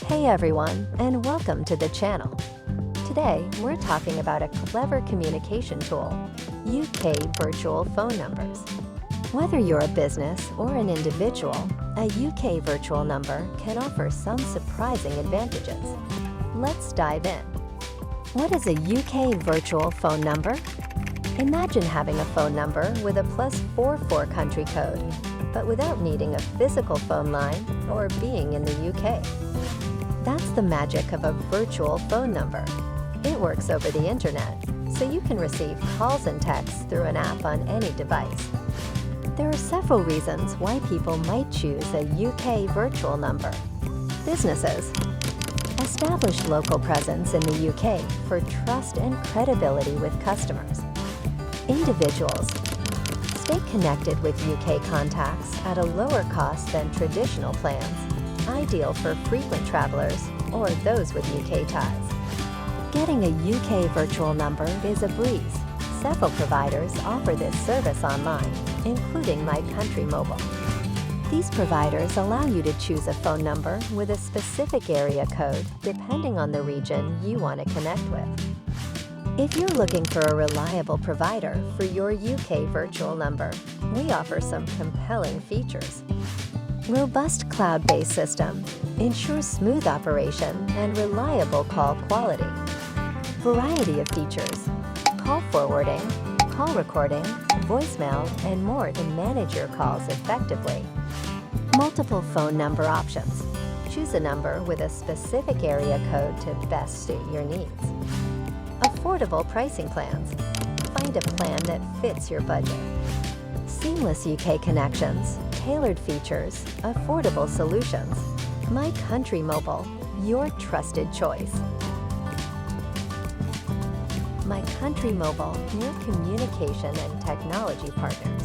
Hey everyone, and welcome to the channel. Today, we're talking about a clever communication tool, UK virtual phone numbers. Whether you're a business or an individual, a UK virtual number can offer some surprising advantages. Let's dive in. What is a UK virtual phone number? Imagine having a phone number with a +44 country code, but without needing a physical phone line or being in the UK. That's the magic of a virtual phone number. It works over the internet, so you can receive calls and texts through an app on any device. There are several reasons why people might choose a UK virtual number. Businesses. Establish local presence in the UK for trust and credibility with customers. Individuals. Stay connected with UK contacts at a lower cost than traditional plans, ideal for frequent travelers or those with UK ties. Getting a UK virtual number is a breeze. Several providers offer this service online, including My Country Mobile. These providers allow you to choose a phone number with a specific area code depending on the region you want to connect with. If you're looking for a reliable provider for your UK virtual number, we offer some compelling features. Robust cloud-based system ensures smooth operation and reliable call quality. Variety of features: call forwarding, call recording, voicemail, and more to manage your calls effectively. Multiple phone number options. Choose a number with a specific area code to best suit your needs. Affordable pricing plans. Find a plan that fits your budget. Seamless UK connections, tailored features, affordable solutions. My Country Mobile, your trusted choice. My Country Mobile, your communication and technology partners.